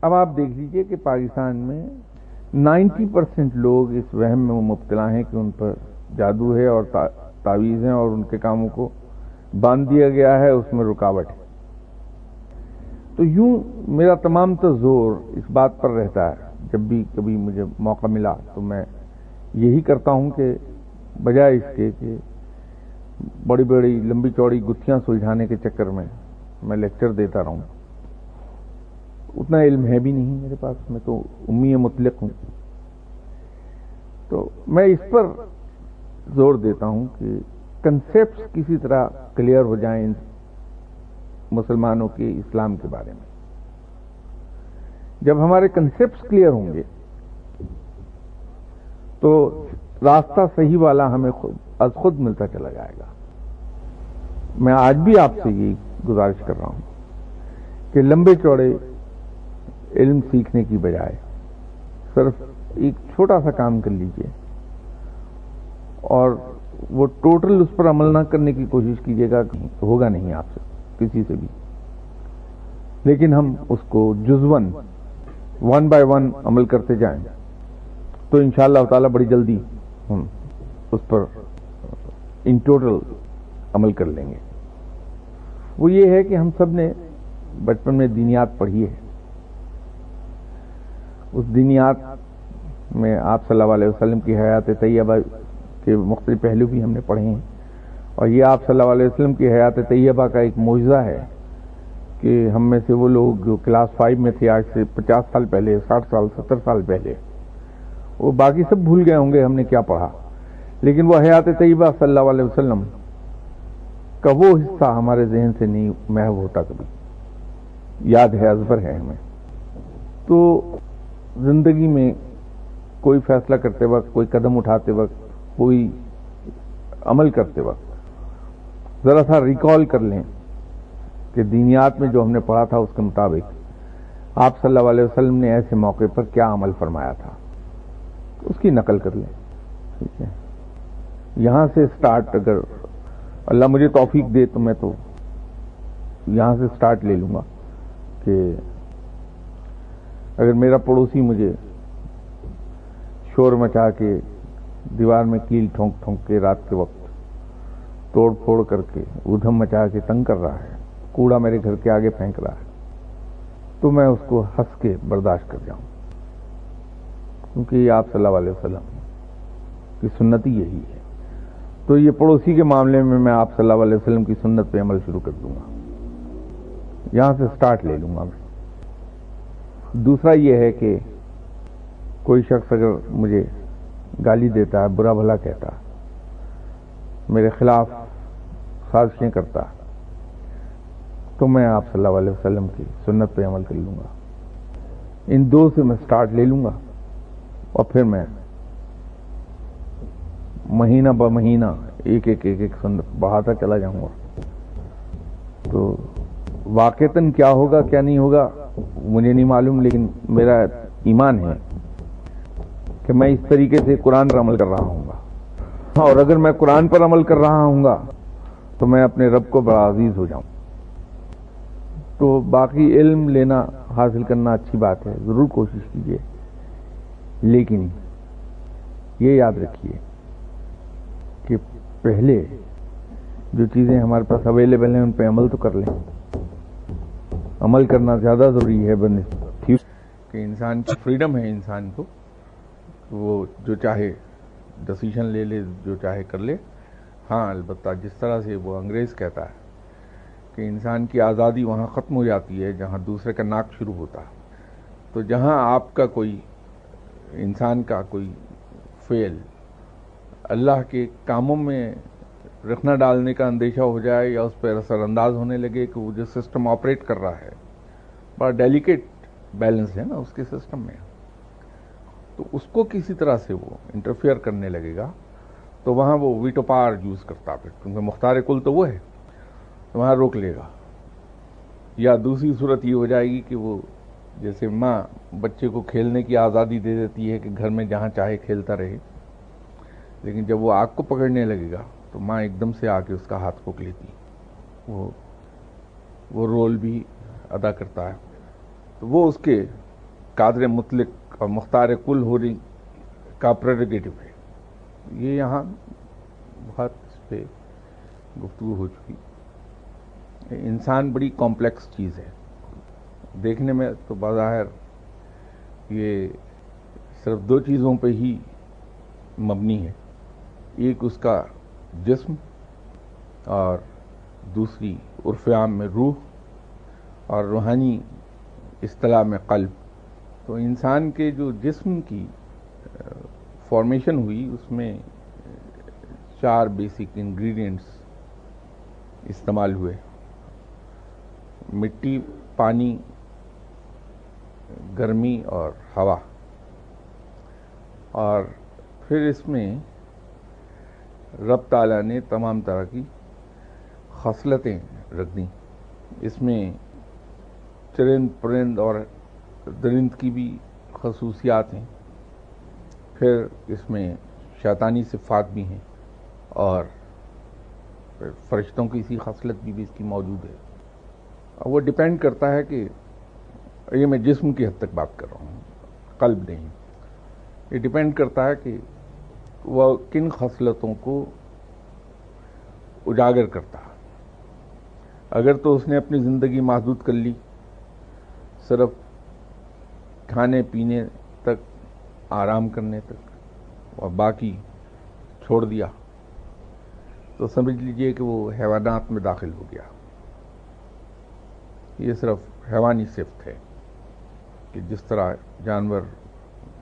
اب آپ دیکھ لیجئے کہ پاکستان میں 90% لوگ اس وہم میں مبتلا ہیں کہ ان پر جادو ہے اور تعویذ ہیں اور ان کے کاموں کو باندھ دیا گیا ہے، اس میں رکاوٹ ہے۔ تو یوں میرا تمام تر زور اس بات پر رہتا ہے، جب بھی کبھی مجھے موقع ملا تو میں یہی کرتا ہوں کہ بجائے اس کے کہ بڑی بڑی لمبی چوڑی گتھیاں سلجھانے کے چکر میں لیکچر دیتا رہوں۔ اتنا علم ہے بھی نہیں میرے پاس، میں تو امی مطلق ہوں۔ تو میں اس پر زور دیتا ہوں کہ کنسیپٹس کسی طرح کلیئر ہو جائیں مسلمانوں کے اسلام کے بارے میں۔ جب ہمارے کنسیپٹس کلیئر ہوں گے تو راستہ صحیح والا ہمیں از خود ملتا چلا جائے گا۔ میں آج بھی آپ سے یہ گزارش کر رہا ہوں کہ لمبے چوڑے علم سیکھنے کی بجائے صرف ایک چھوٹا سا کام کر لیجئے اور وہ ٹوٹل اس پر عمل نہ کرنے کی کوشش کیجئے گا، ہوگا نہیں آپ سے کسی سے بھی، لیکن ہم اس کو جزون 1 by 1 عمل کرتے جائیں تو انشاءاللہ تعالی بڑی جلدی ہم اس پر ان ٹوٹل عمل کر لیں گے۔ وہ یہ ہے کہ ہم سب نے بچپن میں دینیات پڑھی ہے، اس دینیات میں آپ صلی اللہ علیہ وسلم کی حیات طیبہ کے مختلف پہلو بھی ہم نے پڑھے ہیں، اور یہ آپ صلی اللہ علیہ وسلم کی حیات طیبہ کا ایک معجزہ ہے کہ ہم میں سے وہ لوگ جو کلاس 5 میں تھے آج سے 50 سال پہلے، 60 سال 70 سال پہلے، وہ باقی سب بھول گئے ہوں گے ہم نے کیا پڑھا، لیکن وہ حیات طیبہ صلی اللہ علیہ وسلم کا وہ حصہ ہمارے ذہن سے نہیں محو ہوتا، کبھی یاد ہے، ازبر ہے ہمیں۔ تو زندگی میں کوئی فیصلہ کرتے وقت، کوئی قدم اٹھاتے وقت، کوئی عمل کرتے وقت ذرا سا ریکال کر لیں کہ دینیات میں جو ہم نے پڑھا تھا اس کے مطابق آپ صلی اللہ علیہ وسلم نے ایسے موقع پر کیا عمل فرمایا تھا، اس کی نقل کر لیں۔ ٹھیک ہے، یہاں سے سٹارٹ، اگر اللہ مجھے توفیق دے تو میں تو یہاں سے سٹارٹ لے لوں گا کہ اگر میرا پڑوسی مجھے شور مچا کے دیوار میں کیل ٹھونک ٹھونک کے رات کے وقت توڑ پھوڑ کر کے ادھم مچا کے تنگ کر رہا ہے، کوڑا میرے گھر کے آگے پھینک رہا ہے، تو میں اس کو ہنس کے برداشت کر جاؤں، کیونکہ یہ آپ صلی اللہ علیہ وسلم کی سنت ہی یہی ہے۔ تو یہ پڑوسی کے معاملے میں میں آپ صلی اللہ علیہ وسلم کی سنت پہ عمل شروع کر دوں گا، یہاں سے سٹارٹ لے لوں گا میں۔ دوسرا یہ ہے کہ کوئی شخص اگر مجھے گالی دیتا ہے، برا بھلا کہتا، میرے خلاف سازشیں کرتا، تو میں آپ صلی اللہ علیہ وسلم کی سنت پہ عمل کر لوں گا۔ ان دو سے میں سٹارٹ لے لوں گا اور پھر میں مہینہ بمہینہ ایک سنت بڑھاتا چلا جاؤں گا۔ تو واقعتاً کیا ہوگا کیا نہیں ہوگا مجھے نہیں معلوم، لیکن میرا ایمان ہے کہ میں اس طریقے سے قرآن پر عمل کر رہا ہوں گا، اور اگر میں قرآن پر عمل کر رہا ہوں گا تو میں اپنے رب کو بڑا عزیز ہو جاؤں۔ تو باقی علم لینا، حاصل کرنا اچھی بات ہے، ضرور کوشش کیجیے، لیکن یہ یاد رکھیے کہ پہلے جو چیزیں ہمارے پاس اویلیبل ہیں ان پہ عمل تو کر لیں۔ عمل کرنا زیادہ ضروری ہے بنسبت کہ انسان کی فریڈم ہے، انسان کو وہ جو چاہے ڈسیشن لے لے، جو چاہے کر لے۔ ہاں البتہ جس طرح سے وہ انگریز کہتا ہے کہ انسان کی آزادی وہاں ختم ہو جاتی ہے جہاں دوسرے کا ناک شروع ہوتا ہے۔ تو جہاں آپ کا کوئی انسان کا کوئی فعل اللہ کے کاموں میں رکھنا ڈالنے کا اندیشہ ہو جائے یا اس پہ اثر انداز ہونے لگے کہ وہ جو سسٹم آپریٹ کر رہا ہے بڑا ڈیلیکیٹ بیلنس ہے نا اس کے سسٹم میں، تو اس کو کسی طرح سے وہ انٹرفیئر کرنے لگے گا تو وہاں وہ ویٹو پاور یوز کرتا ہے، کیونکہ مختار کل تو وہ ہے، وہاں روک لے گا۔ یا دوسری صورت یہ ہو جائے گی کہ وہ جیسے ماں بچے کو کھیلنے کی آزادی دے دیتی ہے کہ گھر میں جہاں چاہے کھیلتا رہے، لیکن جب وہ آگ کو پکڑنے لگے گا تو ماں ایک دم سے آ کے اس کا ہاتھ پکڑ لیتی، وہ رول بھی ادا کرتا ہے۔ تو وہ اس کے قادر مطلق اور مختار کل ہونے کا پریروگیٹو ہے. یہ یہاں بہت اس پہ گفتگو ہو چکی. انسان بڑی کمپلیکس چیز ہے. دیکھنے میں تو بظاہر یہ صرف دو چیزوں پہ ہی مبنی ہے. ایک اس کا جسم اور دوسری عرف عام میں روح اور روحانی اصطلاح میں قلب. تو انسان کے جو جسم کی فارمیشن ہوئی اس میں 4 بیسک انگریڈینٹس استعمال ہوئے: مٹی، پانی، گرمی اور ہوا. اور پھر اس میں رب تعالیٰ نے تمام طرح کی خصلتیں رکھ دیں. اس میں چرند پرند اور درند کی بھی خصوصیات ہیں. پھر اس میں شیطانی صفات بھی ہیں اور فرشتوں کی اسی خصلت بھی اس کی موجود ہے. وہ ڈیپینڈ کرتا ہے کہ یہ میں جسم کی حد تک بات کر رہا ہوں، قلب نہیں. یہ ڈیپینڈ کرتا ہے کہ وہ کن خصلتوں کو اجاگر کرتا. اگر تو اس نے اپنی زندگی محدود کر لی صرف کھانے پینے تک، آرام کرنے تک، اور باقی چھوڑ دیا، تو سمجھ لیجئے کہ وہ حیوانات میں داخل ہو گیا. یہ صرف حیوانی صفت ہے کہ جس طرح جانور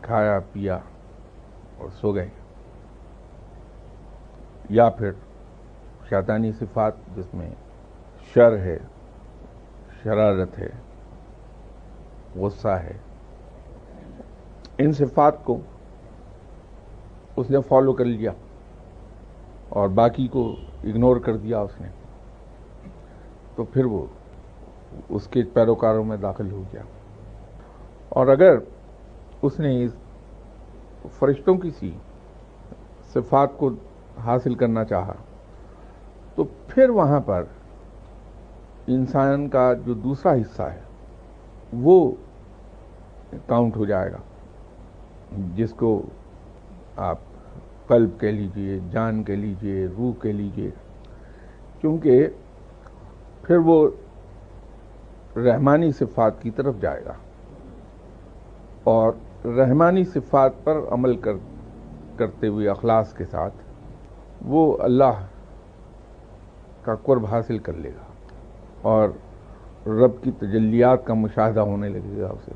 کھایا پیا اور سو گئے. یا پھر شیطانی صفات جس میں شر ہے، شرارت ہے، غصہ ہے. ان صفات کو اس نے فالو کر لیا اور باقی کو اگنور کر دیا اس نے، تو پھر وہ اس کے پیروکاروں میں داخل ہو گیا. اور اگر اس نے اس فرشتوں کی سی صفات کو حاصل کرنا چاہا تو پھر وہاں پر انسان کا جو دوسرا حصہ ہے وہ کاؤنٹ ہو جائے گا، جس کو آپ قلب کہہ لیجئے، جان کہہ لیجئے، روح کہہ لیجئے. کیونکہ پھر وہ رحمانی صفات کی طرف جائے گا اور رحمانی صفات پر عمل کرتے ہوئے اخلاص کے ساتھ وہ اللہ کا قرب حاصل کر لے گا اور رب کی تجلیات کا مشاہدہ ہونے لگے گا اسے.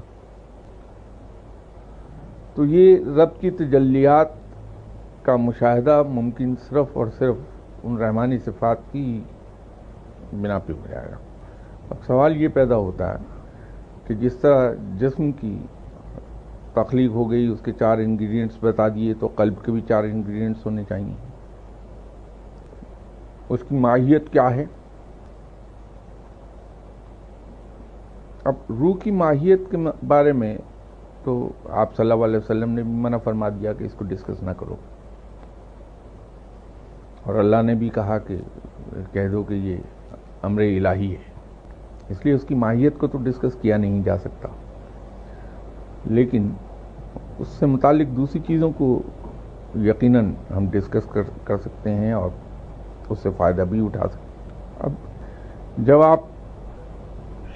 تو یہ رب کی تجلیات کا مشاہدہ ممکن صرف اور صرف ان رحمانی صفات کی بنا پہ ہو جائے گا. اب سوال یہ پیدا ہوتا ہے کہ جس طرح جسم کی تخلیق ہو گئی، اس کے 4 انگریڈینٹس بتا دیے، تو قلب کے بھی 4 انگریڈینٹس ہونے چاہیے. اس کی ماہیت کیا ہے؟ اب روح کی ماہیت کے بارے میں تو آپ صلی اللہ علیہ وسلم نے بھی منع فرما دیا کہ اس کو ڈسکس نہ کرو، اور اللہ نے بھی کہا کہ کہہ دو کہ یہ امر الہی ہے. اس لیے اس کی ماہیت کو تو ڈسکس کیا نہیں جا سکتا، لیکن اس سے متعلق دوسری چیزوں کو یقیناً ہم ڈسکس کر سکتے ہیں اور اس سے فائدہ بھی اٹھا سکتے ہیں. اب جب آپ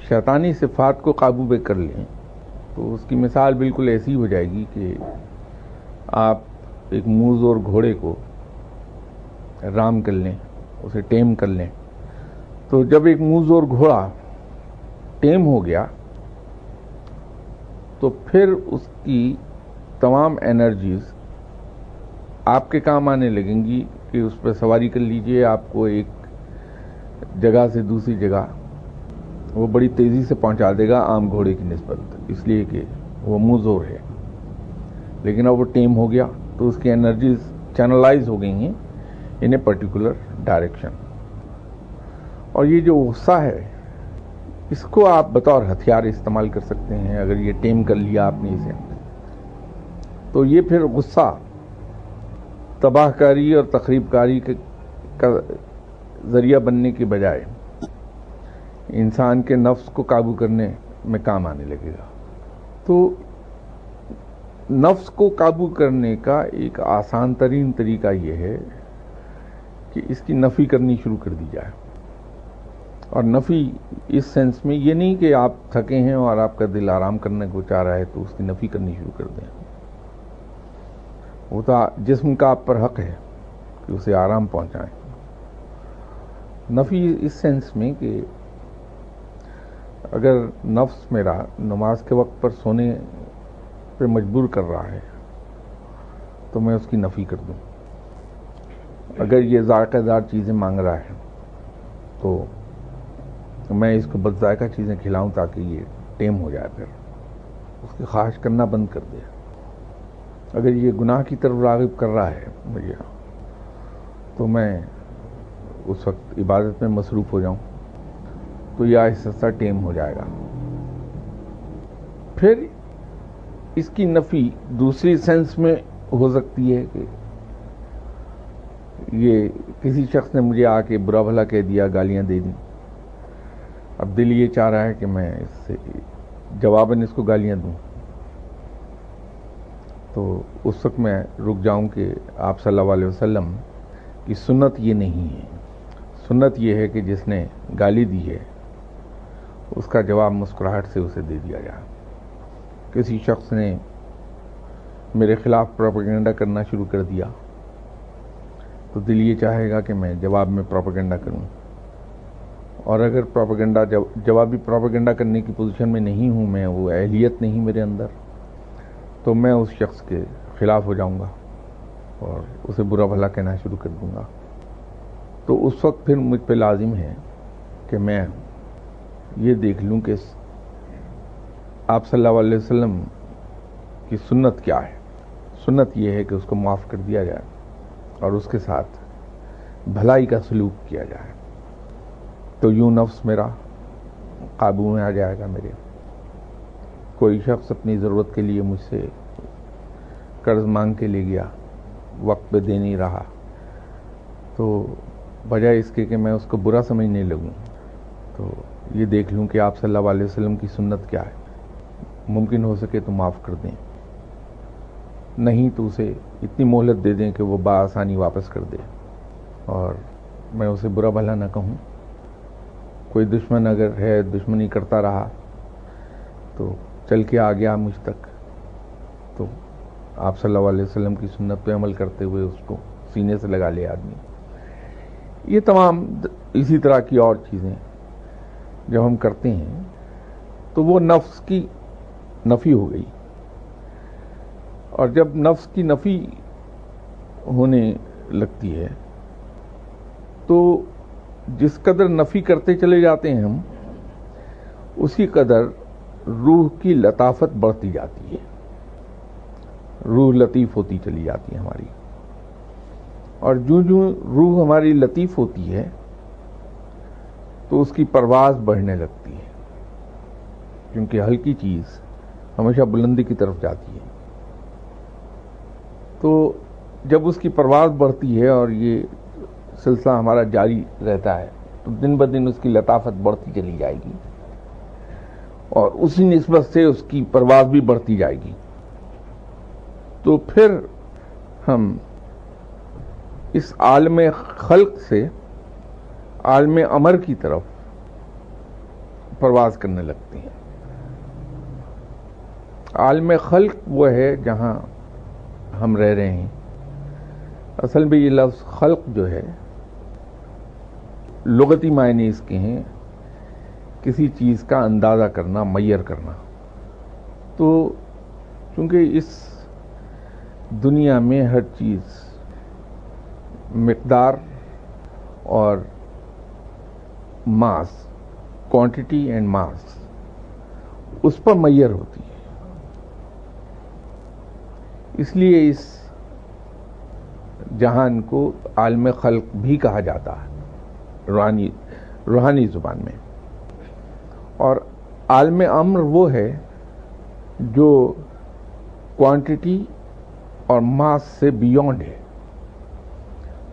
شیطانی صفات کو قابو پہ کر لیں تو اس کی مثال بالکل ایسی ہو جائے گی کہ آپ ایک موز اور گھوڑے کو رام کر لیں، اسے ٹیم کر لیں. تو جب ایک موز اور گھوڑا ٹیم ہو گیا تو پھر اس کی تمام انرجیز آپ کے کام آنے لگیں گی کہ اس پہ سواری کر لیجئے. آپ کو ایک جگہ سے دوسری جگہ وہ بڑی تیزی سے پہنچا دے گا عام گھوڑے کی نسبت، اس لیے کہ وہ موزور ہے. لیکن اب وہ ٹیم ہو گیا تو اس کی انرجیز چینلائز ہو گئی ہیں ان اے پرٹیکولر ڈائریکشن. اور یہ جو غصہ ہے اس کو آپ بطور ہتھیار استعمال کر سکتے ہیں. اگر یہ ٹیم کر لیا آپ نے اسے تو یہ پھر غصہ تباہ کاری اور تخریب کاری کا ذریعہ بننے کے بجائے انسان کے نفس کو قابو کرنے میں کام آنے لگے گا. تو نفس کو قابو کرنے کا ایک آسان ترین طریقہ یہ ہے کہ اس کی نفی کرنی شروع کر دی جائے. اور نفی اس سینس میں یہ نہیں کہ آپ تھکے ہیں اور آپ کا دل آرام کرنے کو چاہ رہا ہے تو اس کی نفی کرنی شروع کر دیں. وہ تو جسم کا آپ پر حق ہے کہ اسے آرام پہنچائیں. نفی اس سینس میں کہ اگر نفس میرا نماز کے وقت پر سونے پہ مجبور کر رہا ہے تو میں اس کی نفی کر دوں. اگر یہ ذائقہ دار چیزیں مانگ رہا ہے تو میں اس کو بد ذائقہ چیزیں کھلاؤں تاکہ یہ ٹیم ہو جائے، پھر اس کی خواہش کرنا بند کر دے. اگر یہ گناہ کی طرف راغب کر رہا ہے مجھے تو میں اس وقت عبادت میں مصروف ہو جاؤں تو یہ آہستہ آہستہ ٹیم ہو جائے گا. پھر اس کی نفی دوسری سینس میں ہو سکتی ہے کہ یہ کسی شخص نے مجھے آ کے برا بھلا کہہ دیا، گالیاں دے دیں. اب دل یہ چاہ رہا ہے کہ میں اس سے جواباً اس کو گالیاں دوں، تو اس وقت میں رک جاؤں کہ آپ صلی اللہ علیہ وسلم کی سنت یہ نہیں ہے. سنت یہ ہے کہ جس نے گالی دی ہے اس کا جواب مسکراہٹ سے اسے دے دیا جائے. کسی شخص نے میرے خلاف پروپیگنڈا کرنا شروع کر دیا تو دل یہ چاہے گا کہ میں جواب میں پروپیگنڈا کروں، اور اگر جوابی پروپیگنڈا کرنے کی پوزیشن میں نہیں ہوں، میں وہ اہلیت نہیں میرے اندر، تو میں اس شخص کے خلاف ہو جاؤں گا اور اسے برا بھلا کہنا شروع کر دوں گا. تو اس وقت پھر مجھ پہ لازم ہے کہ میں یہ دیکھ لوں کہ آپ صلی اللہ علیہ وسلم کی سنت کیا ہے. سنت یہ ہے کہ اس کو معاف کر دیا جائے اور اس کے ساتھ بھلائی کا سلوک کیا جائے. تو یوں نفس میرا قابو میں آ جائے گا میرے. کوئی شخص اپنی ضرورت کے لیے مجھ سے قرض مانگ کے لے گیا، وقت پہ دے نہیں رہا، تو بجائے اس کے کہ میں اس کو برا سمجھنے لگوں تو یہ دیکھ لوں کہ آپ صلی اللہ علیہ وسلم کی سنت کیا ہے. ممکن ہو سکے تو معاف کر دیں، نہیں تو اسے اتنی مہلت دے دیں کہ وہ بآسانی واپس کر دے اور میں اسے برا بھلا نہ کہوں. کوئی دشمن اگر ہے، دشمنی کرتا رہا تو چل کے آ گیا مجھ تک، تو آپ صلی اللہ علیہ وسلم کی سنت پہ عمل کرتے ہوئے اس کو سینے سے لگا لے آدمی. یہ تمام اسی طرح کی اور چیزیں جب ہم کرتے ہیں تو وہ نفس کی نفی ہو گئی. اور جب نفس کی نفی ہونے لگتی ہے تو جس قدر نفی کرتے چلے جاتے ہیں ہم، اسی قدر روح کی لطافت بڑھتی جاتی ہے. روح لطیف ہوتی چلی جاتی ہے ہماری، اور جوں روح ہماری لطیف ہوتی ہے تو اس کی پرواز بڑھنے لگتی ہے، کیونکہ ہلکی چیز ہمیشہ بلندی کی طرف جاتی ہے. تو جب اس کی پرواز بڑھتی ہے اور یہ سلسلہ ہمارا جاری رہتا ہے تو دن بدن اس کی لطافت بڑھتی چلی جائے گی اور اسی نسبت سے اس کی پرواز بھی بڑھتی جائے گی. تو پھر ہم اس عالم خلق سے عالم امر کی طرف پرواز کرنے لگتے ہیں. عالم خلق وہ ہے جہاں ہم رہ رہے ہیں. اصل میں یہ لفظ خلق جو ہے لغتی معنی اس کے ہیں کسی چیز کا اندازہ کرنا، میئر کرنا. تو چونکہ اس دنیا میں ہر چیز مقدار اور ماس، کوانٹٹی اینڈ ماس، اس پر میئر ہوتی ہے، اس لیے اس جہان کو عالم خلق بھی کہا جاتا ہے روحانی زبان میں. اور عالم امر وہ ہے جو کوانٹٹی اور ماس سے بیونڈ ہے.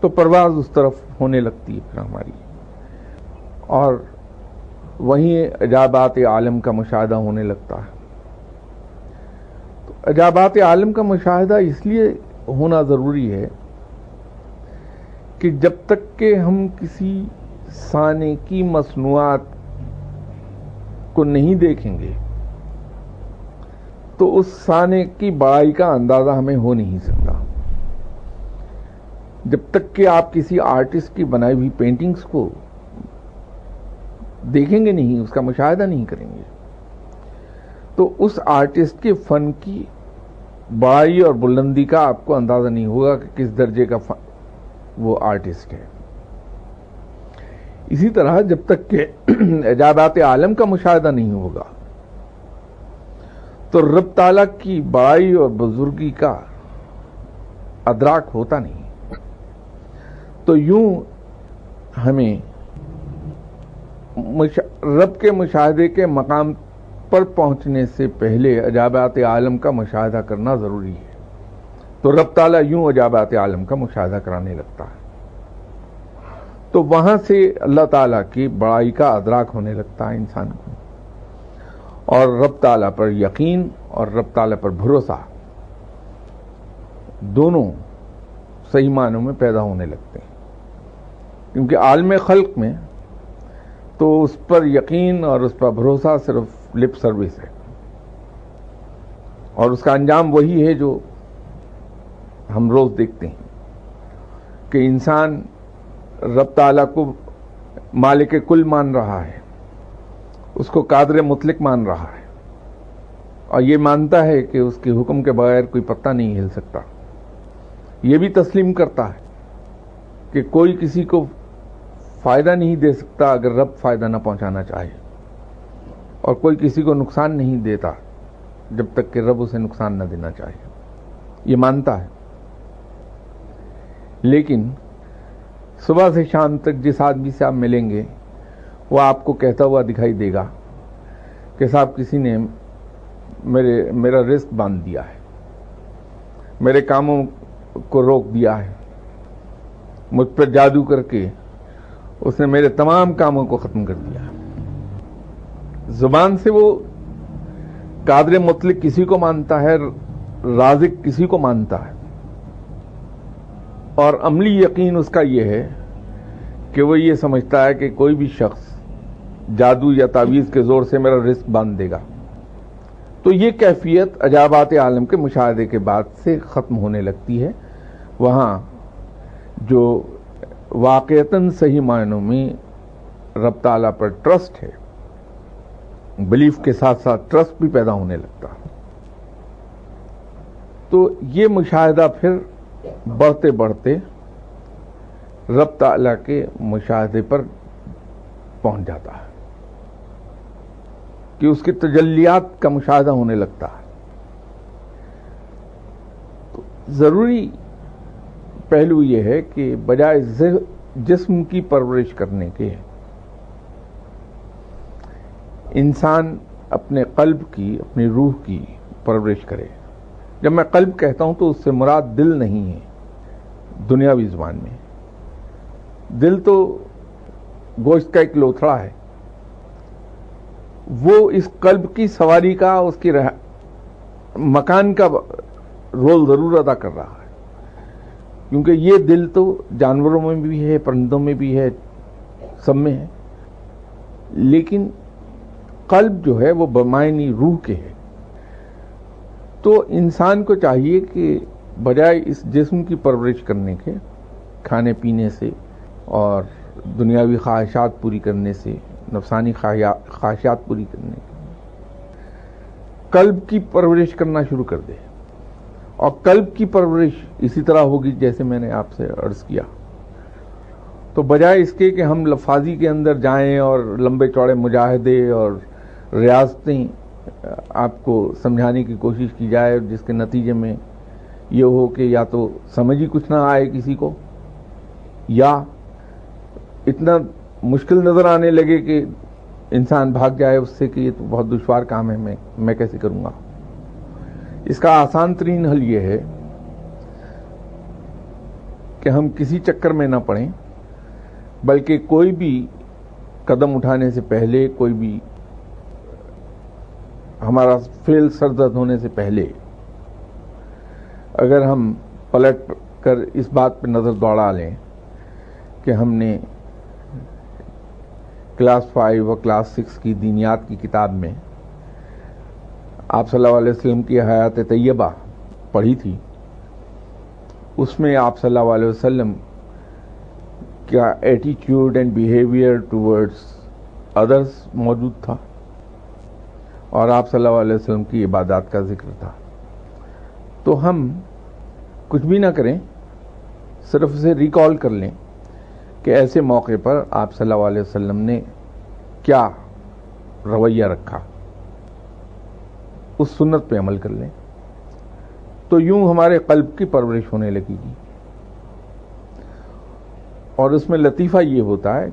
تو پرواز اس طرف ہونے لگتی ہے پھر ہماری، اور وہیں عجائبات عالم کا مشاہدہ ہونے لگتا ہے. تو عجائبات عالم کا مشاہدہ اس لیے ہونا ضروری ہے کہ جب تک کہ ہم کسی صانع کی مصنوعات کو نہیں دیکھیں گے تو اس صانع کی بڑائی کا اندازہ ہمیں ہو نہیں سکتا. جب تک کہ آپ کسی آرٹسٹ کی بنائی ہوئی پینٹنگز کو دیکھیں گے نہیں، اس کا مشاہدہ نہیں کریں گے، تو اس آرٹسٹ کے فن کی بڑائی اور بلندی کا آپ کو اندازہ نہیں ہوگا کہ کس درجے کا وہ آرٹسٹ ہے. اسی طرح جب تک کہ عجائبات عالم کا مشاہدہ نہیں ہوگا تو رب تعالیٰ کی بڑائی اور بزرگی کا ادراک ہوتا نہیں. تو یوں ہمیں رب کے مشاہدے کے مقام پر پہنچنے سے پہلے عجائبات عالم کا مشاہدہ کرنا ضروری ہے. تو رب تعالیٰ یوں عجائبات عالم کا مشاہدہ کرانے لگتا ہے، تو وہاں سے اللہ تعالیٰ کی بڑائی کا ادراک ہونے لگتا ہے انسان کو، اور رب تعالیٰ پر یقین اور رب تعالیٰ پر بھروسہ دونوں صحیح معنوں میں پیدا ہونے لگتے ہیں. کیونکہ عالم خلق میں تو اس پر یقین اور اس پر بھروسہ صرف لپ سروس ہے، اور اس کا انجام وہی ہے جو ہم روز دیکھتے ہیں کہ انسان رب تعالیٰ کو مالک کل مان رہا ہے، اس کو قادر مطلق مان رہا ہے، اور یہ مانتا ہے کہ اس کے حکم کے بغیر کوئی پتہ نہیں ہل سکتا. یہ بھی تسلیم کرتا ہے کہ کوئی کسی کو فائدہ نہیں دے سکتا اگر رب فائدہ نہ پہنچانا چاہے، اور کوئی کسی کو نقصان نہیں دیتا جب تک کہ رب اسے نقصان نہ دینا چاہے. یہ مانتا ہے. لیکن صبح سے شام تک جس آدمی سے آپ ملیں گے وہ آپ کو کہتا ہوا دکھائی دے گا کہ صاحب کسی نے میرا رزق باندھ دیا ہے، میرے کاموں کو روک دیا ہے، مجھ پر جادو کر کے اس نے میرے تمام کاموں کو ختم کر دیا. زبان سے وہ قادر مطلق کسی کو مانتا ہے، رازق کسی کو مانتا ہے، اور عملی یقین اس کا یہ ہے کہ وہ یہ سمجھتا ہے کہ کوئی بھی شخص جادو یا تعویذ کے زور سے میرا رزق باندھ دے گا. تو یہ کیفیت عجائبات عالم کے مشاہدے کے بعد سے ختم ہونے لگتی ہے. وہاں جو واقعتاً صحیح معنوں میں رب تعالیٰ پر ٹرسٹ ہے، بلیف کے ساتھ ساتھ ٹرسٹ بھی پیدا ہونے لگتا. تو یہ مشاہدہ پھر بڑھتے بڑھتے رب تعالیٰ کے مشاہدے پر پہنچ جاتا ہے کہ اس کی تجلیات کا مشاہدہ ہونے لگتا ہے. تو ضروری پہلو یہ ہے کہ بجائے جسم کی پرورش کرنے کے انسان اپنے قلب کی، اپنی روح کی پرورش کرے. جب میں قلب کہتا ہوں تو اس سے مراد دل نہیں ہے دنیاوی زبان میں. دل تو گوشت کا ایک لوتھڑا ہے، وہ اس قلب کی سواری کا، اس کی مکان کا رول ضرور ادا کر رہا ہے. کیونکہ یہ دل تو جانوروں میں بھی ہے، پرندوں میں بھی ہے، سب میں ہے، لیکن قلب جو ہے وہ بمعنی روح کے ہے. تو انسان کو چاہیے کہ بجائے اس جسم کی پرورش کرنے کے، کھانے پینے سے اور دنیاوی خواہشات پوری کرنے سے، نفسانی خواہشات پوری کرنے کے، قلب کی پرورش کرنا شروع کر دے. اور قلب کی پرورش اسی طرح ہوگی جیسے میں نے آپ سے عرض کیا. تو بجائے اس کے کہ ہم لفاظی کے اندر جائیں اور لمبے چوڑے مجاہدے اور ریاضتیں آپ کو سمجھانے کی کوشش کی جائے، جس کے نتیجے میں یہ ہو کہ یا تو سمجھ ہی کچھ نہ آئے کسی کو، یا اتنا مشکل نظر آنے لگے کہ انسان بھاگ جائے اس سے کہ یہ تو بہت دشوار کام ہے، میں کیسے کروں گا. اس کا آسان ترین حل یہ ہے کہ ہم کسی چکر میں نہ پڑیں، بلکہ کوئی بھی قدم اٹھانے سے پہلے، کوئی بھی ہمارا فعل سرزد ہونے سے پہلے اگر ہم پلٹ کر اس بات پہ نظر دوڑا لیں کہ ہم نے کلاس 5 اور کلاس 6 کی دینیات کی کتاب میں آپ صلی اللہ علیہ وسلم کی حیات طیبہ پڑھی تھی، اس میں آپ صلی اللہ علیہ وسلم کا ایٹیٹیوڈ اینڈ بیہیویئر ٹورڈز ادرس موجود تھا، اور آپ صلی اللہ علیہ وسلم کی عبادات کا ذکر تھا. تو ہم کچھ بھی نہ کریں، صرف اسے ریکال کر لیں کہ ایسے موقع پر آپ صلی اللہ علیہ وسلم نے کیا رویہ رکھا، اس سنت پہ عمل کر لیں تو یوں ہمارے قلب کی پرورش ہونے لگے گی. اور اس میں لطیفہ یہ ہوتا ہے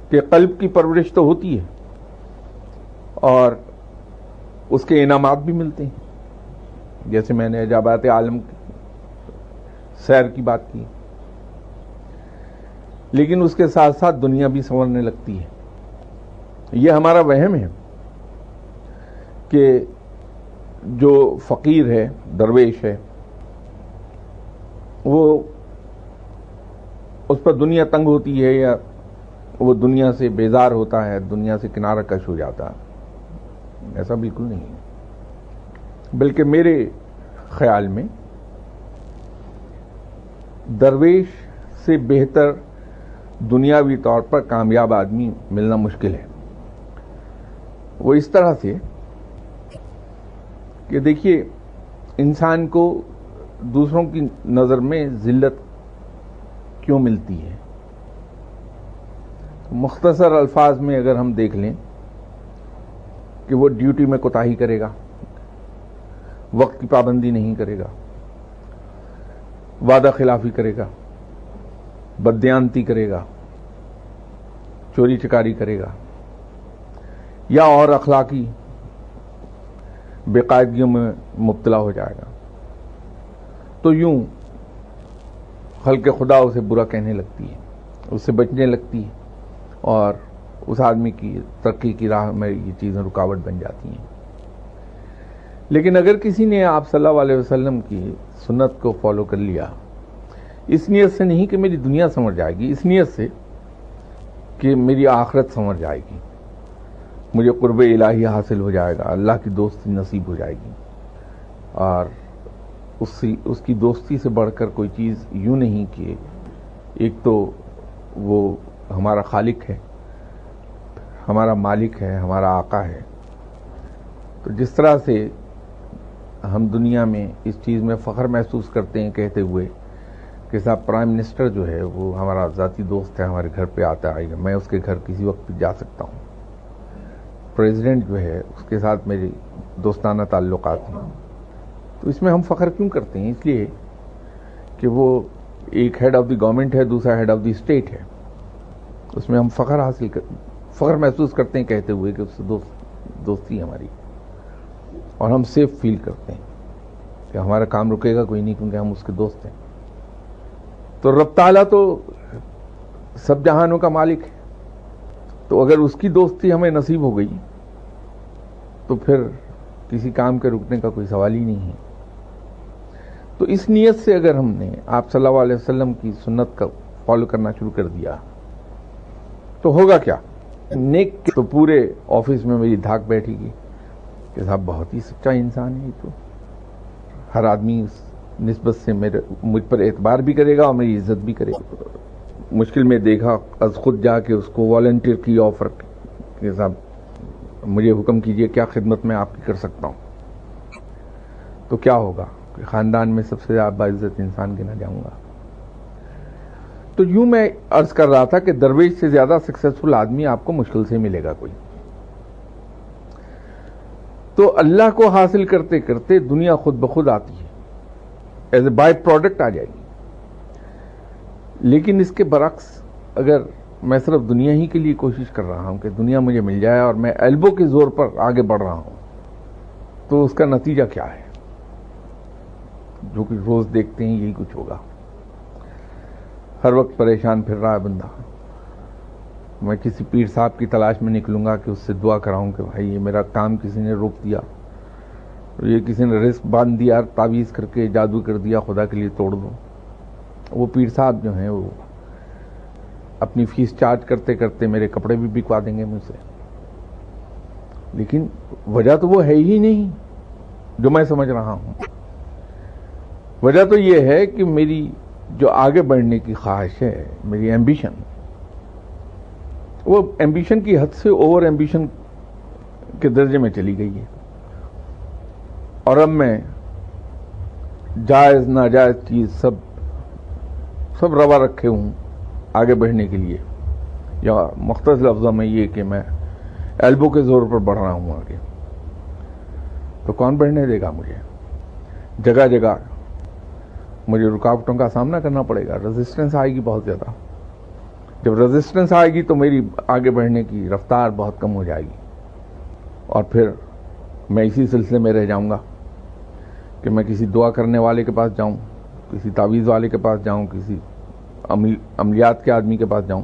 کہ قلب کی پرورش تو ہوتی ہے اور اس کے انعامات بھی ملتے ہیں. جیسے میں نے عجائبات عالم سیر کی بات کی، لیکن اس کے ساتھ ساتھ دنیا بھی سنورنے لگتی ہے. یہ ہمارا وہم ہے کہ جو فقیر ہے، درویش ہے، وہ اس پر دنیا تنگ ہوتی ہے یا وہ دنیا سے بیزار ہوتا ہے، دنیا سے کنارہ کش ہو جاتا ہے. ایسا بالکل نہیں ہے، بلکہ میرے خیال میں درویش سے بہتر دنیاوی طور پر کامیاب آدمی ملنا مشکل ہے. وہ اس طرح سے کہ دیکھیے، انسان کو دوسروں کی نظر میں ذلت کیوں ملتی ہے؟ مختصر الفاظ میں اگر ہم دیکھ لیں کہ وہ ڈیوٹی میں کوتاہی کرے گا، وقت کی پابندی نہیں کرے گا، وعدہ خلافی کرے گا، بددیانتی کرے گا، چوری چکاری کرے گا، یا اور اخلاقی بے قاعدگیوں میں مبتلا ہو جائے گا، تو یوں خلق خدا اسے برا کہنے لگتی ہے، اس سے بچنے لگتی ہے، اور اس آدمی کی ترقی کی راہ میں یہ چیزیں رکاوٹ بن جاتی ہیں. لیکن اگر کسی نے آپ صلی اللہ علیہ وسلم کی سنت کو فالو کر لیا، اس نیت سے نہیں کہ میری دنیا سنور جائے گی، اس نیت سے کہ میری آخرت سنور جائے گی، مجھے قرب الہی حاصل ہو جائے گا، اللہ کی دوستی نصیب ہو جائے گی، اور اس کی دوستی سے بڑھ کر کوئی چیز یوں نہیں کہ ایک تو وہ ہمارا خالق ہے، ہمارا مالک ہے، ہمارا آقا ہے. تو جس طرح سے ہم دنیا میں اس چیز میں فخر محسوس کرتے ہیں کہتے ہوئے کہ صاحب پرائم منسٹر جو ہے وہ ہمارا ذاتی دوست ہے، ہمارے گھر پہ آتا ہے، میں اس کے گھر کسی وقت بھی جا سکتا ہوں، پریزیڈنٹ جو ہے اس کے ساتھ میری دوستانہ تعلقات ہیں. تو اس میں ہم فخر کیوں کرتے ہیں؟ اس لیے کہ وہ ایک ہیڈ آف دی گورنمنٹ ہے، دوسرا ہیڈ آف دی اسٹیٹ ہے. اس میں ہم فخر محسوس کرتے ہیں کہتے ہوئے کہ اس سے دوستی ہے ہماری، اور ہم سیف فیل کرتے ہیں کہ ہمارا کام رکے گا کوئی نہیں کیونکہ ہم اس کے دوست ہیں. تو رب تعالیٰ تو سب جہانوں کا مالک ہے، تو اگر اس کی دوستی ہمیں نصیب ہو گئی تو پھر کسی کام کے رکنے کا کوئی سوال ہی نہیں ہے. تو اس نیت سے اگر ہم نے آپ صلی اللہ علیہ وسلم کی سنت کا فالو کرنا شروع کر دیا تو ہوگا کیا؟ نیک تو پورے آفس میں میری دھاک بیٹھے گی کہ صاحب بہت ہی سچا انسان ہے، تو ہر آدمی اس نسبت سے مجھ پر اعتبار بھی کرے گا اور میری عزت بھی کرے گا. مشکل میں دیکھا از خود جا کے اس کو والنٹیئر کی آفر کہ صاحب مجھے حکم کیجئے کیا خدمت میں آپ کی کر سکتا ہوں. تو کیا ہوگا کہ خاندان میں سب سے زیادہ باعزت انسان گنا جاؤں گا. تو یوں میں عرض کر رہا تھا کہ درویش سے زیادہ سکسیسفل آدمی آپ کو مشکل سے ملے گا کوئی. تو اللہ کو حاصل کرتے کرتے دنیا خود بخود آتی ہے، ایز اے بائی پروڈکٹ آ جائے گی. لیکن اس کے برعکس اگر میں صرف دنیا ہی کے لیے کوشش کر رہا ہوں کہ دنیا مجھے مل جائے اور میں ایلبو کے زور پر آگے بڑھ رہا ہوں، تو اس کا نتیجہ کیا ہے؟ جو کہ روز دیکھتے ہیں یہی کچھ ہوگا. ہر وقت پریشان پھر رہا ہے بندہ. میں کسی پیر صاحب کی تلاش میں نکلوں گا کہ اس سے دعا کراؤں کہ بھائی یہ میرا کام کسی نے روک دیا، یہ کسی نے رزق باندھ دیا، تعویذ کر کے جادو کر دیا، خدا کے لیے توڑ دو. وہ پیر صاحب جو ہیں وہ اپنی فیس چارج کرتے کرتے میرے کپڑے بھی بکوا دیں گے مجھ سے. لیکن وجہ تو وہ ہے ہی نہیں جو میں سمجھ رہا ہوں. وجہ تو یہ ہے کہ میری جو آگے بڑھنے کی خواہش ہے، میری ایمبیشن، وہ ایمبیشن کی حد سے اوور ایمبیشن کے درجے میں چلی گئی ہے. اور اب میں جائز ناجائز چیز سب روا رکھے ہوں آگے بڑھنے کے لیے، یا مختصر لفظوں میں یہ کہ میں ایلبو کے زور پر بڑھ رہا ہوں آگے. تو کون بڑھنے دے گا مجھے؟ جگہ جگہ مجھے رکاوٹوں کا سامنا کرنا پڑے گا، ریزسٹنس آئے گی بہت زیادہ. جب ریزسٹنس آئے گی تو میری آگے بڑھنے کی رفتار بہت کم ہو جائے گی، اور پھر میں اسی سلسلے میں رہ جاؤں گا کہ میں کسی دعا کرنے والے کے پاس جاؤں، کسی تعویذ والے کے پاس جاؤں، کسی عملیات کے آدمی کے پاس جاؤں،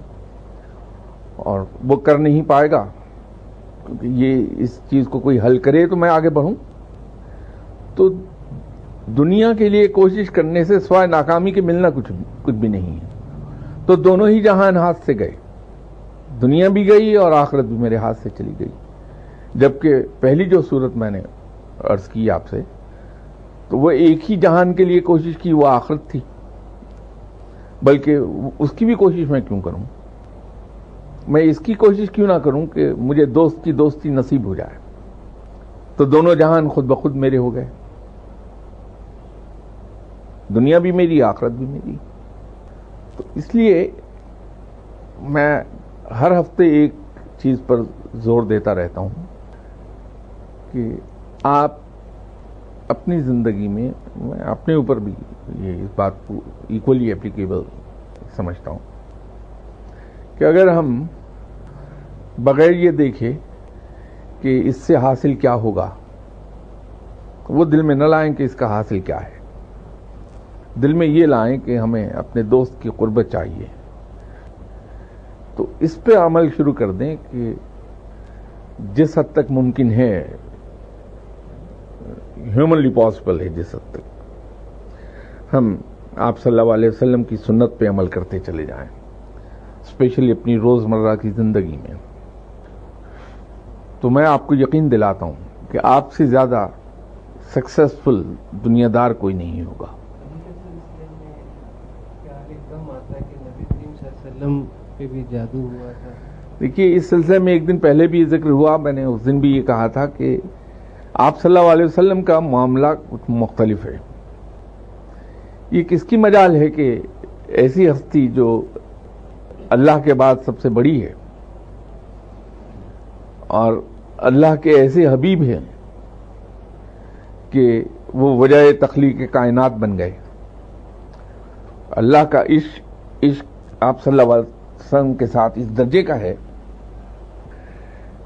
اور وہ کر نہیں پائے گا کیونکہ یہ اس چیز کو کوئی حل کرے تو میں آگے بڑھوں. تو دنیا کے لیے کوشش کرنے سے سوائے ناکامی کے ملنا کچھ بھی نہیں ہے. تو دونوں ہی جہان ہاتھ سے گئے، دنیا بھی گئی اور آخرت بھی میرے ہاتھ سے چلی گئی. جبکہ پہلی جو صورت میں نے عرض کی آپ سے، تو وہ ایک ہی جہان کے لیے کوشش کی، وہ آخرت تھی. بلکہ اس کی بھی کوشش میں کیوں کروں؟ میں اس کی کوشش کیوں نہ کروں کہ مجھے دوست کی دوستی نصیب ہو جائے، تو دونوں جہان خود بخود میرے ہو گئے. دنیا بھی میری، آخرت بھی میری. تو اس لیے میں ہر ہفتے ایک چیز پر زور دیتا رہتا ہوں کہ آپ اپنی زندگی میں اپنے اوپر بھی یہ اس بات کو ایکولی اپلیکیبل سمجھتا ہوں کہ اگر ہم بغیر یہ دیکھے کہ اس سے حاصل کیا ہوگا، وہ دل میں نہ لائیں کہ اس کا حاصل کیا ہے. دل میں یہ لائیں کہ ہمیں اپنے دوست کی قربت چاہیے. تو اس پہ عمل شروع کر دیں کہ جس حد تک ممکن ہے، ہیومنلی پاسبل ہے، جس حد تک ہم آپ صلی اللہ علیہ وسلم کی سنت پہ عمل کرتے چلے جائیں، اسپیشلی اپنی روزمرہ کی زندگی میں. تو میں آپ کو یقین دلاتا ہوں کہ آپ سے زیادہ سکسیسفل دنیا دار کوئی نہیں ہوگا. پہ بھی جادو ہوا تھا. دیکھیے، اس سلسلے میں ایک دن پہلے بھی ذکر ہوا. میں نے اس دن بھی یہ کہا تھا کہ آپ صلی اللہ علیہ وسلم کا معاملہ کچھ مختلف ہے. یہ کس کی مجال ہے کہ ایسی ہستی جو اللہ کے بعد سب سے بڑی ہے اور اللہ کے ایسے حبیب ہیں کہ وہ وجہ تخلیق کائنات بن گئے. اللہ کا عشق آپ صلی اللہ علیہ وسلم کے ساتھ اس درجے کا ہے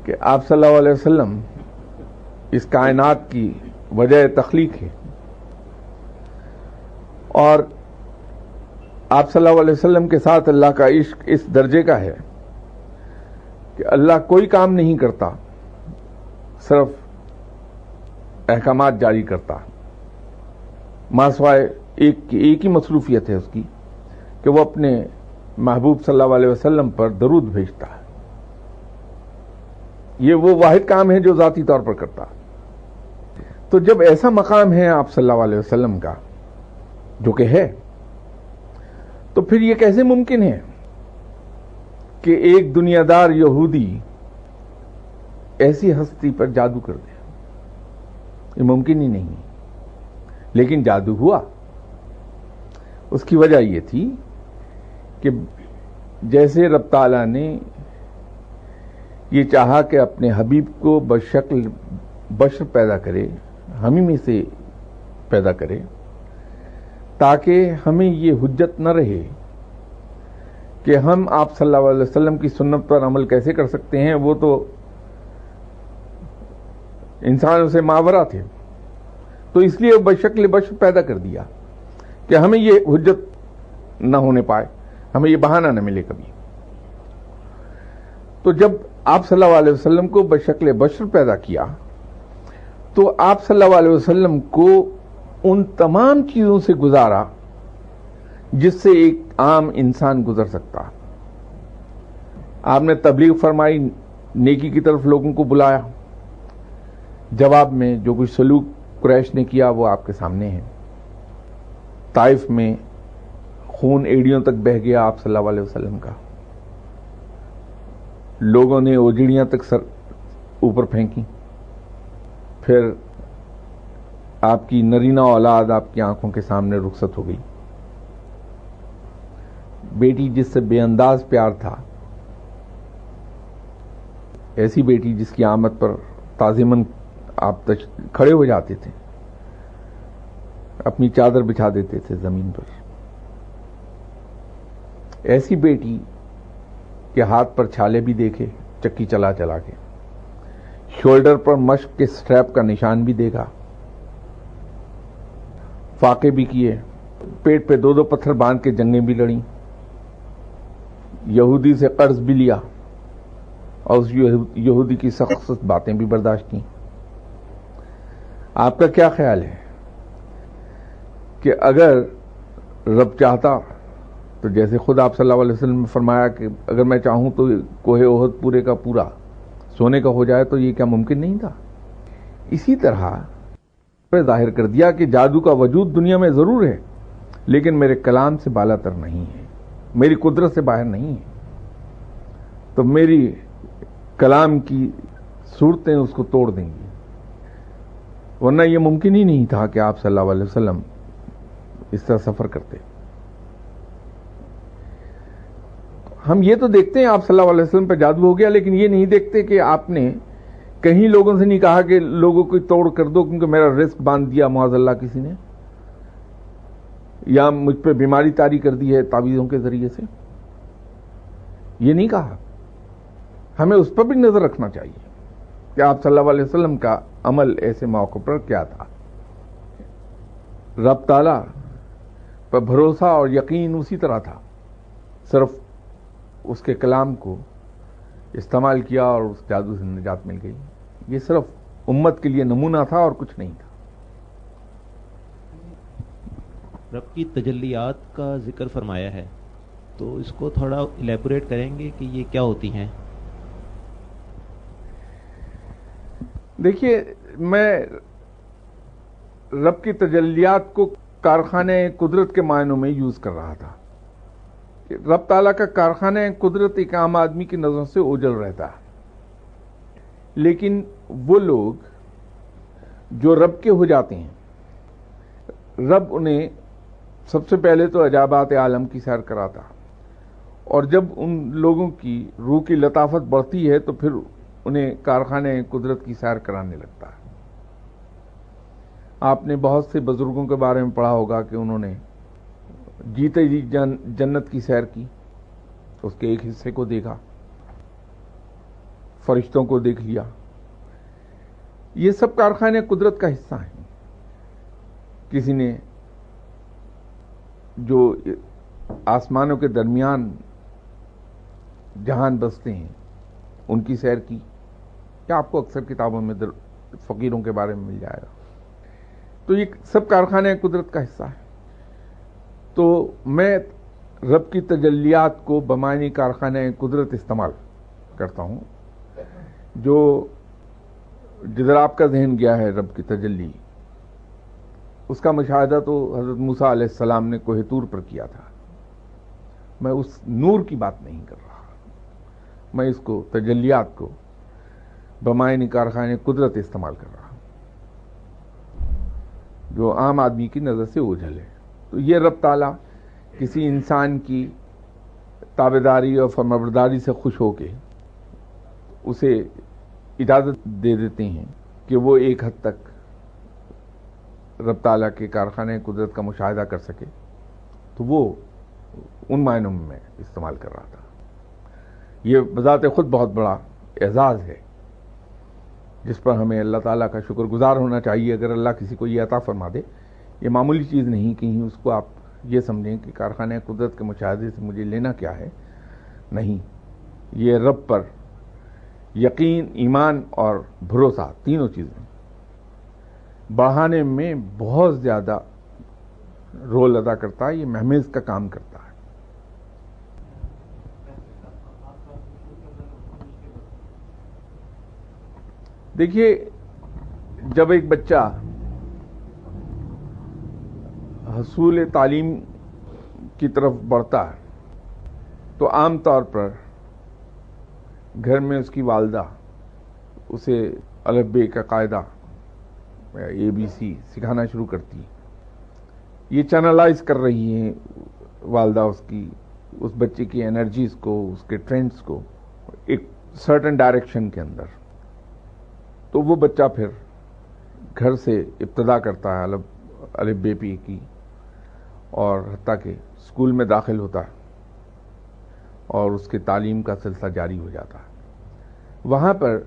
کہ آپ صلی اللہ علیہ وسلم اس کائنات کی وجہ تخلیق ہے. اور آپ صلی اللہ علیہ وسلم کے ساتھ اللہ کا عشق اس درجے کا ہے کہ اللہ کوئی کام نہیں کرتا، صرف احکامات جاری کرتا. ما سوائے ایک ہی مصروفیت ہے اس کی کہ وہ اپنے محبوب صلی اللہ علیہ وسلم پر درود بھیجتا ہے. یہ وہ واحد کام ہے جو ذاتی طور پر کرتا. تو جب ایسا مقام ہے آپ صلی اللہ علیہ وسلم کا جو کہ ہے، تو پھر یہ کیسے ممکن ہے کہ ایک دنیا دار یہودی ایسی ہستی پر جادو کر دے؟ یہ ممکن ہی نہیں. لیکن جادو ہوا. اس کی وجہ یہ تھی کہ جیسے رب تعالیٰ نے یہ چاہا کہ اپنے حبیب کو بشکل بشر پیدا کرے، ہم ہی میں سے پیدا کرے، تاکہ ہمیں یہ حجت نہ رہے کہ ہم آپ صلی اللہ علیہ وسلم کی سنت پر عمل کیسے کر سکتے ہیں، وہ تو انسانوں سے ماورا تھے. تو اس لیے بشکل بشر پیدا کر دیا کہ ہمیں یہ حجت نہ ہونے پائے، ہمیں یہ بہانہ نہ ملے کبھی. تو جب آپ صلی اللہ علیہ وسلم کو بشکل بشر پیدا کیا تو آپ صلی اللہ علیہ وسلم کو ان تمام چیزوں سے گزارا جس سے ایک عام انسان گزر سکتا. آپ نے تبلیغ فرمائی، نیکی کی طرف لوگوں کو بلایا، جواب میں جو کچھ سلوک قریش نے کیا وہ آپ کے سامنے ہے. طائف میں خون ایڑیوں تک بہہ گیا آپ صلی اللہ علیہ وسلم کا، لوگوں نے اوجڑیاں تک سر اوپر پھینکی. پھر آپ کی نرینہ اولاد آپ کی آنکھوں کے سامنے رخصت ہو گئی. بیٹی جس سے بے انداز پیار تھا، ایسی بیٹی جس کی آمد پر تعظیماً آپ کھڑے ہو جاتے تھے، اپنی چادر بچھا دیتے تھے زمین پر، ایسی بیٹی کے ہاتھ پر چھالے بھی دیکھے چکی چلا چلا کے، شولڈر پر مشق کے سٹریپ کا نشان بھی دیکھا، فاقے بھی کیے، پیٹ پہ 2 پتھر باندھ کے جنگیں بھی لڑیں، یہودی سے قرض بھی لیا اور اس یہودی کی سخت باتیں بھی برداشت کی. آپ کا کیا خیال ہے کہ اگر رب چاہتا تو جیسے خود آپ صلی اللہ علیہ وسلم نے فرمایا کہ اگر میں چاہوں تو کوہ احد پورے کا پورا سونے کا ہو جائے، تو یہ کیا ممکن نہیں تھا؟ اسی طرح ظاہر کر دیا کہ جادو کا وجود دنیا میں ضرور ہے لیکن میرے کلام سے بالا تر نہیں ہے، میری قدرت سے باہر نہیں ہے. تو میری کلام کی صورتیں اس کو توڑ دیں گی، ورنہ یہ ممکن ہی نہیں تھا کہ آپ صلی اللہ علیہ وسلم اس طرح سفر کرتے. ہم یہ تو دیکھتے ہیں آپ صلی اللہ علیہ وسلم پہ جادو ہو گیا، لیکن یہ نہیں دیکھتے کہ آپ نے کہیں لوگوں سے نہیں کہا کہ لوگوں کو توڑ کر دو کیونکہ میرا رزق باندھ دیا معاذ اللہ کسی نے، یا مجھ پہ بیماری طاری کر دی ہے تعویذوں کے ذریعے سے. یہ نہیں کہا. ہمیں اس پر بھی نظر رکھنا چاہیے کہ آپ صلی اللہ علیہ وسلم کا عمل ایسے موقع پر کیا تھا. رب تعالیٰ پر بھروسہ اور یقین اسی طرح تھا، صرف اس کے کلام کو استعمال کیا اور اس جادو سے نجات مل گئی. یہ صرف امت کے لیے نمونہ تھا اور کچھ نہیں تھا. رب کی تجلیات کا ذکر فرمایا ہے، تو اس کو تھوڑا الیبوریٹ کریں گے کہ یہ کیا ہوتی ہیں؟ دیکھیے، میں رب کی تجلیات کو کارخانہ قدرت کے معنوں میں یوز کر رہا تھا. رب تعالیٰ کا کارخانہ قدرت ایک عام آدمی کی نظر سے اوجھل رہتا ہے، لیکن وہ لوگ جو رب کے ہو جاتے ہیں، رب انہیں سب سے پہلے تو عجائبات عالم کی سیر کراتا، اور جب ان لوگوں کی روح کی لطافت بڑھتی ہے تو پھر انہیں کارخانے قدرت کی سیر کرانے لگتا ہے. آپ نے بہت سے بزرگوں کے بارے میں پڑھا ہوگا کہ انہوں نے جیتے جی جنت کی سیر کی، اس کے ایک حصے کو دیکھا، فرشتوں کو دیکھ لیا. یہ سب کارخانے قدرت کا حصہ ہیں. کسی نے جو آسمانوں کے درمیان جہان بستے ہیں ان کی سیر کی، کیا آپ کو اکثر کتابوں میں فقیروں کے بارے میں مل جائے گا. تو یہ سب کارخانے قدرت کا حصہ ہے. تو میں رب کی تجلیات کو بمعنی کارخانہ قدرت استعمال کرتا ہوں. جو جدھر آپ کا ذہن گیا ہے رب کی تجلی، اس کا مشاہدہ تو حضرت موسیٰ علیہ السلام نے کوہ طور پر کیا تھا. میں اس نور کی بات نہیں کر رہا، میں اس کو تجلیات کو بمعنی کارخانے قدرت استعمال کر رہا ہوں جو عام آدمی کی نظر سے اوجھل ہے. تو یہ رب تعالیٰ کسی انسان کی تابعداری اور فرمانبرداری سے خوش ہو کے اسے اجازت دے دیتے ہیں کہ وہ ایک حد تک رب تعالیٰ کے کارخانے قدرت کا مشاہدہ کر سکے. تو وہ ان معنوں میں استعمال کر رہا تھا. یہ بذات خود بہت بڑا اعزاز ہے جس پر ہمیں اللہ تعالیٰ کا شکر گزار ہونا چاہیے. اگر اللہ کسی کو یہ عطا فرما دے، یہ معمولی چیز نہیں کہیں اس کو آپ یہ سمجھیں کہ کارخانہ قدرت کے مشاہدے سے مجھے لینا کیا ہے. نہیں، یہ رب پر یقین، ایمان اور بھروسہ، تینوں چیزیں بڑھانے میں بہت زیادہ رول ادا کرتا ہے، یہ مہمیز کا کام کرتا ہے۔ دیکھیے، جب ایک بچہ حصول تعلیم کی طرف بڑھتا ہے تو عام طور پر گھر میں اس کی والدہ اسے الف بے کا قاعدہ ABC سکھانا شروع کرتی ہے۔ یہ چینلائز کر رہی ہیں والدہ اس بچے کی انرجیز کو، اس کے ٹرینڈز کو ایک سرٹن ڈائریکشن کے اندر۔ تو وہ بچہ پھر گھر سے ابتدا کرتا ہے الف بے پی کی، اور حتیٰ کہ اسکول میں داخل ہوتا ہے اور اس کے تعلیم کا سلسلہ جاری ہو جاتا ہے۔ وہاں پر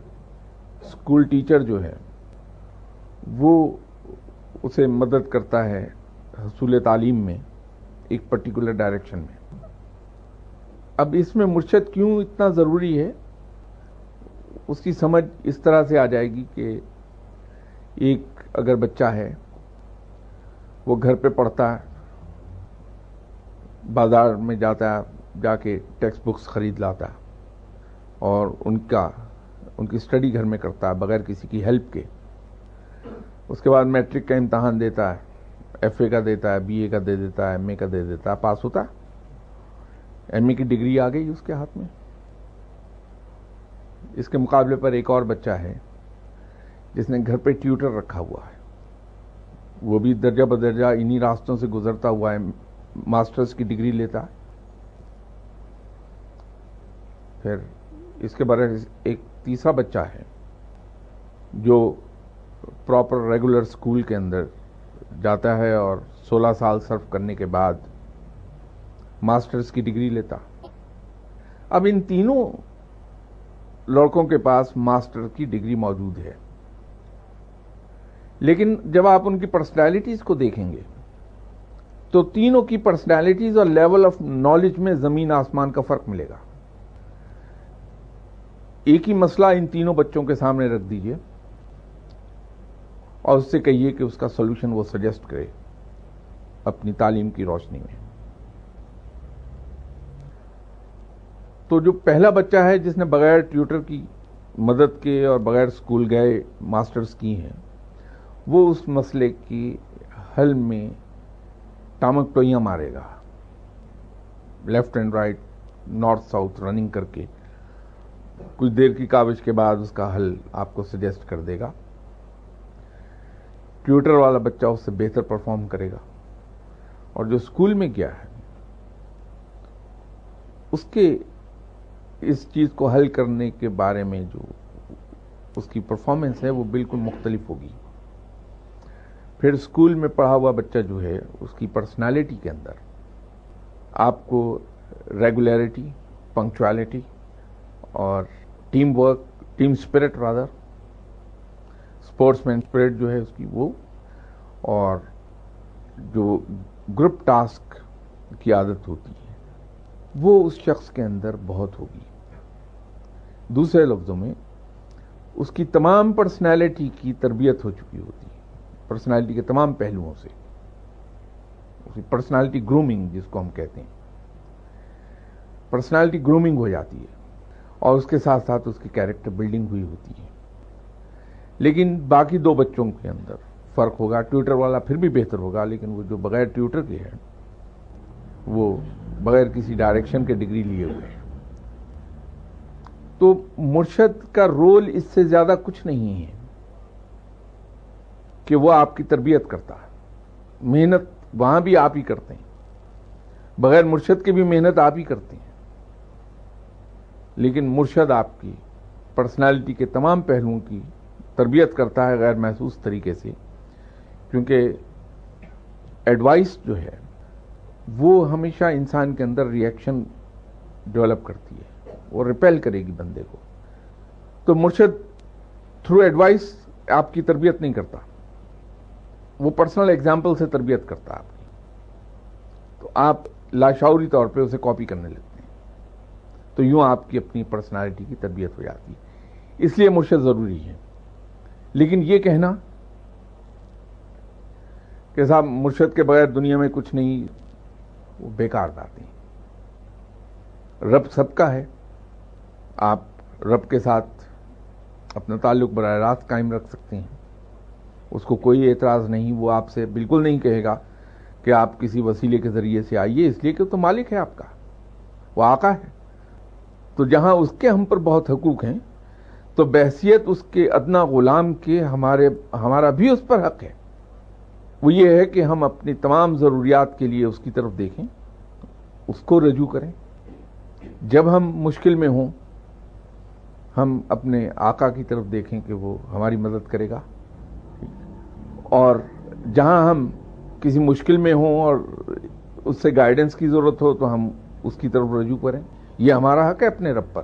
اسکول ٹیچر جو ہے وہ اسے مدد کرتا ہے حصول تعلیم میں ایک پرٹیکولر ڈائریکشن میں۔ اب اس میں مرشد کیوں اتنا ضروری ہے، اس کی سمجھ اس طرح سے آ جائے گی کہ ایک اگر بچہ ہے وہ گھر پہ پڑھتا ہے، بازار میں جاتا ہے، جا کے ٹیکسٹ بکس خرید لاتا ہے اور ان کی اسٹڈی گھر میں کرتا ہے بغیر کسی کی ہیلپ کے۔ اس کے بعد میٹرک کا امتحان دیتا ہے، FA کا دیتا ہے، BA کا دے دیتا ہے، MA کا دے دیتا ہے، پاس ہوتا ہے، MA کی ڈگری آ گئی اس کے ہاتھ میں۔ اس کے مقابلے پر ایک اور بچہ ہے جس نے گھر پہ ٹیوٹر رکھا ہوا ہے، وہ بھی درجہ بدرجہ انہی راستوں سے گزرتا ہوا ہے، ماسٹرز کی ڈگری لیتا ہے۔ پھر اس کے برعکس ایک تیسرا بچہ ہے جو پراپر ریگولر اسکول کے اندر جاتا ہے اور 16 سال سرو کرنے کے بعد ماسٹرز کی ڈگری لیتا۔ اب ان تینوں لڑکوں کے پاس ماسٹر کی ڈگری موجود ہے، لیکن جب آپ ان کی پرسنالٹیز کو دیکھیں گے تو تینوں کی پرسنالٹیز اور لیول آف نالج میں زمین آسمان کا فرق ملے گا۔ ایک ہی مسئلہ ان تینوں بچوں کے سامنے رکھ دیجئے اور اس سے کہیے کہ اس کا سولوشن وہ سجیسٹ کرے اپنی تعلیم کی روشنی میں۔ تو جو پہلا بچہ ہے جس نے بغیر ٹیوٹر کی مدد کے اور بغیر اسکول گئے ماسٹرز کی ہیں، وہ اس مسئلے کی حل میں ٹامک ٹوئیاں مارے گا، left and right, north south running کر کے کچھ دیر کی کاوش کے بعد اس کا حل آپ کو سجیسٹ کر دے گا۔ ٹیوٹر والا بچہ اس سے بہتر پرفارم کرے گا، اور جو اسکول میں گیا ہے اس کے اس چیز کو حل کرنے کے بارے میں جو اس کی پرفارمنس ہے وہ بالکل مختلف ہوگی۔ پھر اسکول میں پڑھا ہوا بچہ جو ہے اس کی پرسنالٹی کے اندر آپ کو ریگولیرٹی، پنکچوالٹی اور team work, team spirit rather, sportsman spirit جو ہے اس کی وہ، اور جو گروپ ٹاسک کی عادت ہوتی ہے وہ اس شخص کے اندر بہت ہوگی۔ دوسرے لفظوں میں اس کی تمام پرسنالٹی کی تربیت ہو چکی ہوتی ہے، پرسنالٹی کے تمام پہلوؤں سے، اس کی پرسنالٹی گرومنگ جس کو ہم کہتے ہیں، پرسنالٹی گرومنگ ہو جاتی ہے، اور اس کے ساتھ ساتھ اس کی کیریکٹر بلڈنگ ہوئی ہوتی ہے۔ لیکن باقی دو بچوں کے اندر فرق ہوگا، ٹیوٹر والا پھر بھی بہتر ہوگا، لیکن وہ جو بغیر ٹیوٹر کے ہے وہ بغیر کسی ڈائریکشن کے ڈگری لیے ہوئے ہیں۔ تو مرشد کا رول اس سے زیادہ کچھ نہیں ہے کہ وہ آپ کی تربیت کرتا ہے، محنت وہاں بھی آپ ہی کرتے ہیں، بغیر مرشد کے بھی محنت آپ ہی کرتے ہیں، لیکن مرشد آپ کی پرسنالٹی کے تمام پہلوؤں کی تربیت کرتا ہے غیر محسوس طریقے سے، کیونکہ ایڈوائس جو ہے وہ ہمیشہ انسان کے اندر ری ایکشن ڈیولپ کرتی ہے، وہ ریپیل کرے گی بندے کو۔ تو مرشد تھرو ایڈوائس آپ کی تربیت نہیں کرتا، وہ پرسنل ایگزامپل سے تربیت کرتا ہے آپ کی، تو آپ لاشعوری طور پہ اسے کاپی کرنے لگتے ہیں، تو یوں آپ کی اپنی پرسنالٹی کی تربیت ہو جاتی ہے۔ اس لیے مرشد ضروری ہے۔ لیکن یہ کہنا کہ صاحب مرشد کے بغیر دنیا میں کچھ نہیں، وہ بیکار باتیں. رب سب کا ہے، آپ رب کے ساتھ اپنا تعلق براہ راست قائم رکھ سکتے ہیں، اس کو کوئی اعتراض نہیں. وہ آپ سے بالکل نہیں کہے گا کہ آپ کسی وسیلے کے ذریعے سے آئیے، اس لیے کہ تو مالک ہے آپ کا، وہ آقا ہے. تو جہاں اس کے ہم پر بہت حقوق ہیں تو بحیثیت اس کے ادنا غلام کے ہمارا بھی اس پر حق ہے. وہ یہ ہے کہ ہم اپنی تمام ضروریات کے لیے اس کی طرف دیکھیں، اس کو رجوع کریں. جب ہم مشکل میں ہوں ہم اپنے آقا کی طرف دیکھیں کہ وہ ہماری مدد کرے گا، اور جہاں ہم کسی مشکل میں ہوں اور اس سے گائیڈنس کی ضرورت ہو تو ہم اس کی طرف رجوع کریں. یہ ہمارا حق ہے اپنے رب پر.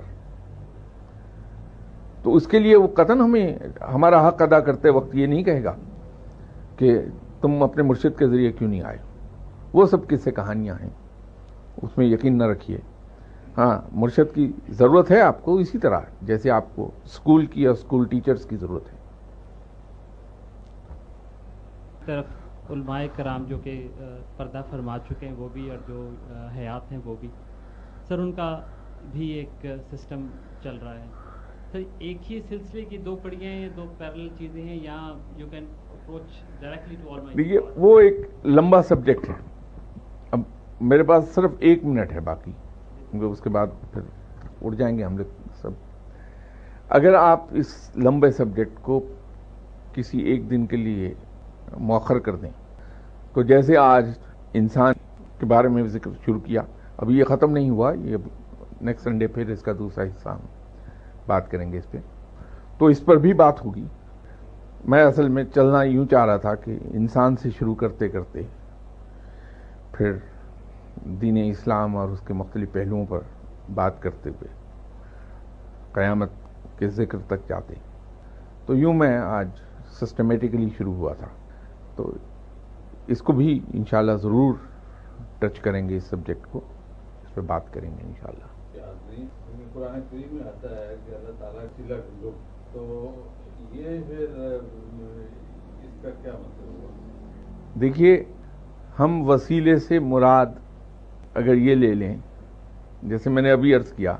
تو اس کے لیے وہ قطعاً ہمیں ہمارا حق ادا کرتے وقت یہ نہیں کہے گا کہ تم اپنے مرشد کے ذریعے کیوں نہیں آئے. وہ سب قصے کہانیاں ہیں، اس میں یقین نہ رکھیے. ہاں، مرشد کی ضرورت ہے آپ کو، اسی طرح جیسے آپ کو اسکول کی یا اسکول ٹیچرز کی ضرورت ہے. طرف علماء کرام جو کہ پردہ فرما چکے ہیں وہ بھی، اور جو حیات ہیں وہ بھی، سر ان کا بھی ایک سسٹم چل رہا ہے. سر ایک ہی سلسلے کی دو کڑیاں ہیں، دو پیرل چیزیں ہیں، یا you can approach directly to Almighty. دیکھیے وہ ایک لمبا سبجیکٹ ہے. اب میرے پاس صرف 1 منٹ ہے باقی، کیونکہ اس کے بعد پھر اڑ جائیں گے ہم لوگ سب. اگر آپ اس لمبے سبجیکٹ کو کسی ایک دن کے لیے مؤخر کر دیں تو جیسے آج انسان کے بارے میں ذکر شروع کیا، ابھی یہ ختم نہیں ہوا، یہ نیکسٹ سنڈے پھر اس کا دوسرا حصہ ہم بات کریں گے اس پہ، تو اس پر بھی بات ہوگی. میں اصل میں چلنا یوں چاہ رہا تھا کہ انسان سے شروع کرتے کرتے پھر دین اسلام اور اس کے مختلف پہلوؤں پر بات کرتے ہوئے قیامت کے ذکر تک جاتے. تو یوں میں آج سسٹمیٹیکلی شروع ہوا تھا، تو اس کو بھی انشاءاللہ ضرور ٹچ کریں گے، اس سبجیکٹ کو اس پہ بات کریں گے انشاءاللہ. قرآن کریم میں آتا ہے کہ اللہ تعالیٰ وسیلہ ڈھونڈو، تو یہ پھر اس کا کیا مطلب ہوا؟ دیکھیے، ہم وسیلے سے مراد اگر یہ لے لیں، جیسے میں نے ابھی عرض کیا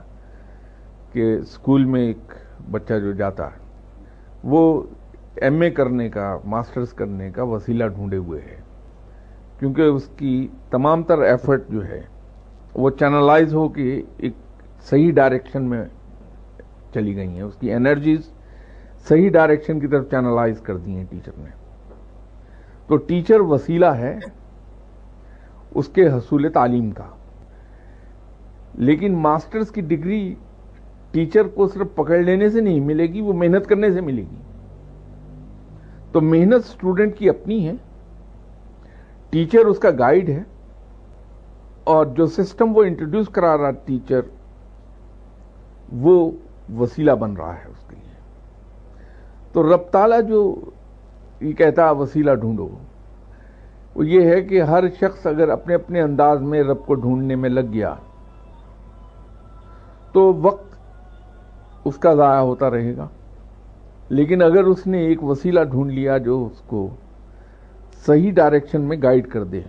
کہ اسکول میں ایک بچہ جو جاتا ہے وہ ایم اے کرنے کا، ماسٹرز کرنے کا وسیلہ ڈھونڈے ہوئے ہے، کیونکہ اس کی تمام تر ایفرٹ جو ہے وہ چینلائز ہو کے ایک صحیح ڈائریکشن میں چلی گئی ہیں، اس کی انرجیز صحیح ڈائریکشن کی طرف چینلائز کر دی ہیں ٹیچر نے. تو ٹیچر وسیلہ ہے اس کے حصول تعلیم کا. لیکن ماسٹرز کی ڈگری ٹیچر کو صرف پکڑ لینے سے نہیں ملے گی، وہ محنت کرنے سے ملے گی. تو محنت اسٹوڈنٹ کی اپنی ہے، ٹیچر اس کا گائیڈ ہے، اور جو سسٹم وہ انٹروڈیوس کرا رہا ٹیچر وہ وسیلہ بن رہا ہے اس کے لیے. تو رب تعالیٰ جو یہ کہتا وسیلہ ڈھونڈو، وہ یہ ہے کہ ہر شخص اگر اپنے اپنے انداز میں رب کو ڈھونڈنے میں لگ گیا تو وقت اس کا ضائع ہوتا رہے گا. لیکن اگر اس نے ایک وسیلہ ڈھونڈ لیا جو اس کو صحیح ڈائریکشن میں گائیڈ کر دے،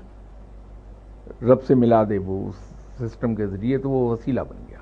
رب سے ملا دے وہ اس سسٹم کے ذریعے، تو وہ وسیلہ بن گیا.